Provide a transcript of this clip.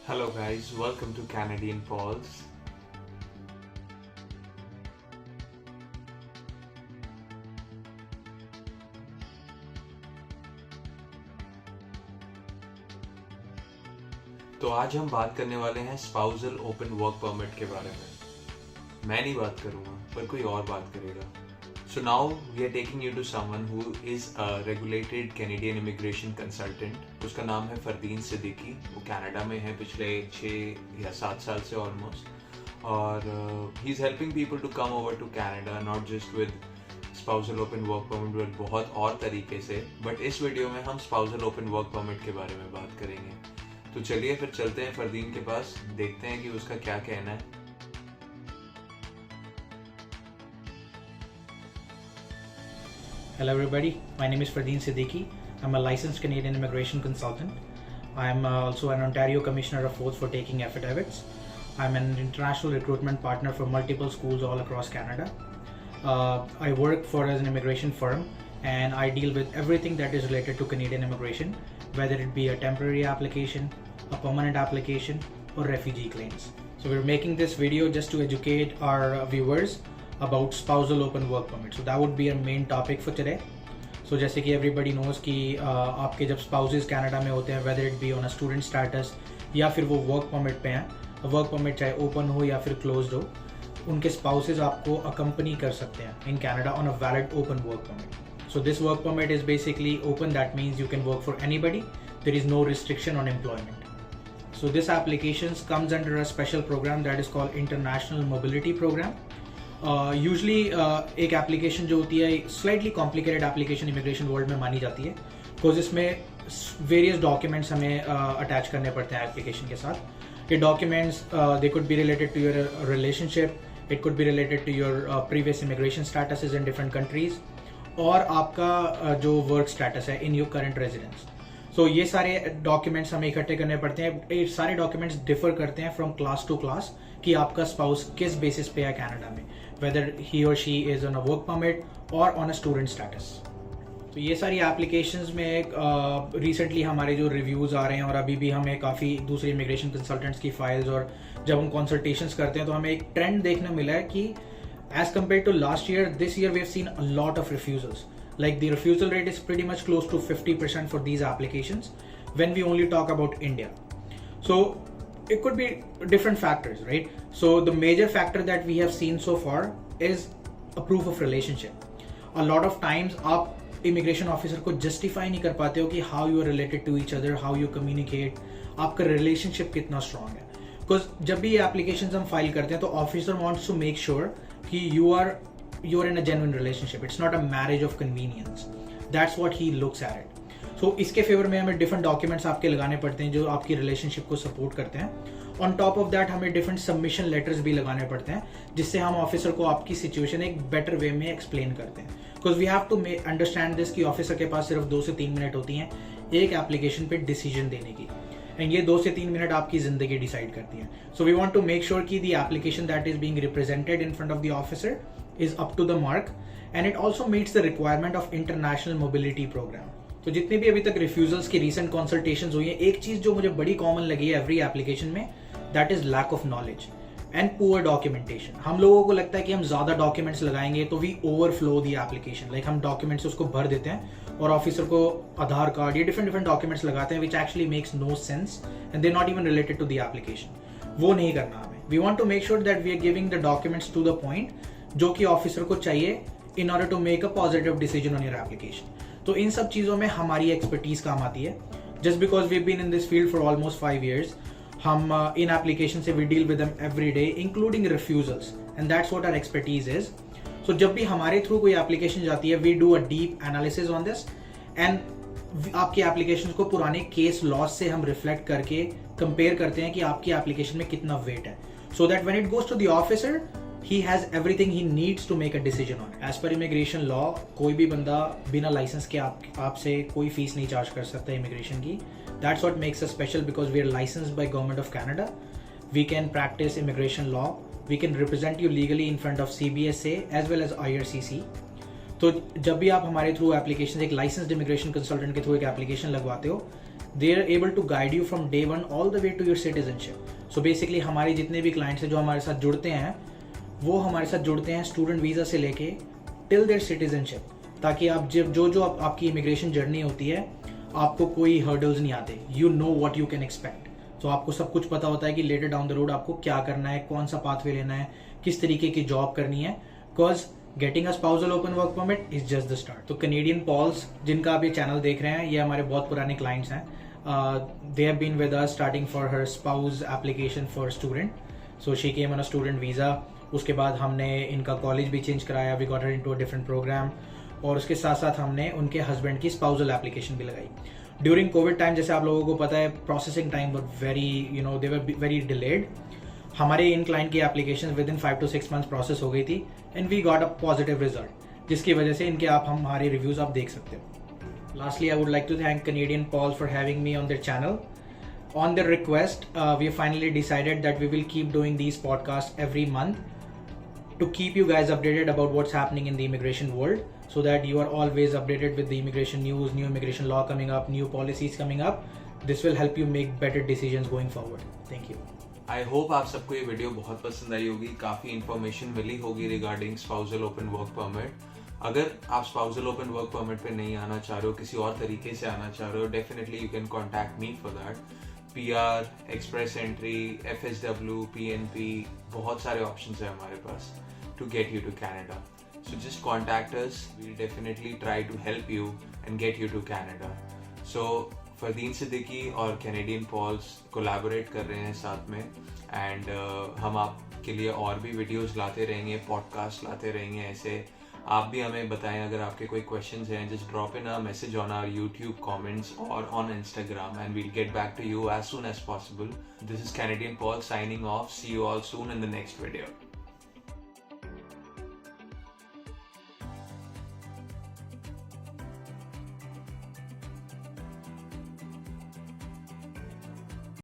Hello guys, welcome to Canadian Pulse. तो आज हम बात करने वाले हैं स्पाउसल ओपन वर्क परमिट के बारे में। मैं नहीं बात करूंगा पर कोई और बात करेगा। So now we are taking you to someone who is a regulated Canadian immigration consultant. उसका नाम है फरदीन सिद्दीकी। वो कनाडा में है पिछले 6 या 7 साल से ऑलमोस्ट, और he is helping people to come over to Canada not just with spousal open work permit but बहुत और तरीके से। बट इस वीडियो में हम spousal open work permit के बारे में बात करेंगे। तो चलिए फिर चलते हैं फरदीन के पास, देखते हैं कि उसका क्या कहना है। Hello everybody, my name is Fardeen Siddiqui. I'm a licensed Canadian immigration consultant. I'm also an Ontario Commissioner of Oaths for taking affidavits. I'm an international recruitment partner for multiple schools all across Canada. I work for an immigration firm and I deal with everything that is related to Canadian immigration, whether it be a temporary application, a permanent application or refugee claims. So we're making this video just to educate our viewers about spousal open work permit. So that would be our main topic for today. So जैसे कि everybody knows कि आपके जब spouses Canada में होते हैं, whether it be on a student status या फिर वो work permit पे हैं, work permit चाहे open हो या फिर closed हो, उनके spouses आपको accompany कर सकते हैं in Canada on a valid open work permit. So this work permit is basically open. That means you can work for anybody. There is no restriction on employment. So this application comes under a special program that is called International Mobility Program. Usually एक application जो होती है slightly complicated application immigration world में मानी जाती है, because इसमें various documents हमें अटैच करने पड़ते हैं एप्लीकेशन के साथ। ये documents they could be related to your relationship, it could be related to your previous immigration statuses in different countries, और आपका जो वर्क स्टेटस है in your current residence. So ये सारे डॉक्यूमेंट्स हमें इकट्ठे करने पड़ते हैं। ये सारे डॉक्यूमेंट्स डिफर करते हैं फ्रॉम क्लास टू क्लास कि आपका स्पाउस किस बेसिस पे है कनाडा में, वेदर ही और she is on a work permit और ऑन अ स्टूडेंट स्टेटस। तो ये सारी एप्लीकेशंस में रिसेंटली हमारे जो रिव्यूज़ आ रहे हैं, और अभी भी हमें काफ़ी दूसरे इमिग्रेशन कंसल्टेंट्स की फाइल्स और जब हम कंसल्टेशंस करते हैं तो हमें एक ट्रेंड देखने मिला है कि as compare to last year, this year we have seen a lot of refusals. Like the refusal rate is pretty much close to 50% for these applications when we only talk about India. So it could be different factors, right? So the major factor that we have seen so far is a proof of relationship. A lot of times आप immigration officer को justify नहीं कर पाते हो कि how you are related to each other, how you communicate, आपका relationship कितना strong है. Because जब भी ये applications हम file करते हैं तो officer wants to make sure कि you're in a genuine relationship. It's not a marriage of convenience. That's what he looks at it. So इसके फेवर में हमें डिफरेंट डॉक्यूमेंट्स आपके लगाने पड़ते हैं जो आपकी रिलेशनशिप को सपोर्ट करते हैं। ऑन टॉप ऑफ दैट हमें डिफरेंट सबमिशन लेटर्स भी लगाने पड़ते हैं, जिससे हम ऑफिसर को आपकी सिचुएशन एक बेटर वे में एक्सप्लेन करते हैं। Because we have to understand this कि ऑफिसर के पास सिर्फ 2 से 3 मिनट होती हैं एक एप्लीकेशन पे डिसीजन देने की, एंड ये 2 से 3 मिनट आपकी जिंदगी डिसाइड करती है। So we want to make sure कि the application that is being represented in front of the officer is up to the mark and it also meets the requirement of international mobility program. तो जितने भी अभी तक refusals की recent consultations हुई हैं, एक चीज जो मुझे बड़ी कॉमन लगी है एवरी एप्लीकेशन में, that is lack of knowledge and poor documentation. हम लोगों को लगता है कि हम ज्यादा डॉक्यूमेंट्स लगाएंगे तो we overflow the application, like हम डॉक्यूमेंट्स उसको भर देते हैं और ऑफिसर को आधार कार्ड ये डिफरेंट डॉक्यूमेंट्स लगाते हैं which actually makes no sense and they're not even related to the application. वो नहीं करना हमें. We want to make sure that we are giving the documents to the point जो कि ऑफिसर को चाहिए in order to make a positive decision on your application. तो इन सब चीज़ों में हमारी एक्सपर्टीज काम आती है। Just because we been in this field for almost 5 years, हम इन एप्लीकेशन से we deal with them every day including refusals, and that's what our expertise is. So जब भी हमारे थ्रू कोई एप्लीकेशन जाती है, we do a deep analysis on this and आपकी एप्लीकेशन को पुराने केस लॉस से हम रिफ्लेक्ट करके कंपेयर करते हैं कि आपकी एप्लीकेशन में कितना वेट है, so that when it goes to the officer he has everything he needs to make a decision on it. As per immigration law, कोई भी बंदा बिना लाइसेंस के आपसे कोई फीस नहीं चार्ज कर सकता इमिग्रेशन की। That's what makes us special because we are licensed by Government of Canada. We can practice immigration law. We can represent you legally in front of CBSA as well as IRCC. तो जब भी आप हमारे through application, एक licensed immigration consultant के through एक application लगवाते हो, they are able to guide you from day one all the way to your citizenship. So basically हमारे जितने भी clients हैं जो हमारे साथ जुड़ते हैं वो हमारे साथ जुड़ते हैं स्टूडेंट वीज़ा से लेके टिल देयर सिटीजनशिप, ताकि आप जब जो आपकी इमिग्रेशन जर्नी होती है आपको कोई हर्डल्स नहीं आते. You know what you can expect. तो आपको सब कुछ पता होता है कि लेटर डाउन द रोड आपको क्या करना है, कौन सा पाथवे लेना है, किस तरीके की जॉब करनी है. Because getting a spousal open work permit is just the start. तो कैनेडियन पॉल्स जिनका आप ये चैनल देख रहे हैं ये हमारे बहुत पुराने क्लाइंट्स हैं. They have been with us starting for her spouse application for student. So she came on a student visa. उसके बाद हमने इनका कॉलेज भी चेंज कराया, we got her into a different programme. और उसके साथ साथ हमने उनके हस्बैंड की स्पाउसल एप्लीकेशन भी लगाई. ड्यूरिंग कोविड टाइम जैसे आप लोगों को पता है processing time were very they were very delayed. हमारे इन क्लाइंट की application within 5 to 6 months process हो गई थी and we got a positive result, जिसकी वजह से इनके आप हमारे रिव्यूज आप देख सकते हो. Lastly I would like to thank Canadian pals for having me on their channel. On their request, we have finally decided that we will keep doing these podcasts every month to keep you guys updated about what's happening in the immigration world, so that you are always updated with the immigration news, new immigration law coming up, new policies coming up. This will help you make better decisions going forward. Thank you. I hope आप सबको ये video बहुत पसंद आई होगी. काफ़ी information मिली होगी regarding spousal open work permit. अगर आप स्पाउसल ओपन वर्क परमिट पे नहीं आना चाह रहे हो, किसी और तरीके से आना चाह रहे हो, definitely you can contact me for that. PR, express entry, FSW, PNP, बहुत सारे ऑप्शंस हैं हमारे पास to get you to Canada. So just contact us. We'll definitely try to help you and get you to Canada. So Fardeen Siddiqui और Canadian Paul's collaborate कर रहे हैं साथ में एंड हम आपके लिए और भी वीडियोस लाते रहेंगे, पॉडकास्ट लाते रहेंगे. ऐसे आप भी हमें बताएं अगर आपके कोई क्वेश्चंस हैं. Just drop in a message on our YouTube comments और on Instagram and we'll get back to you as soon as possible. This is Canadian Paul signing off. See you all soon in the next video.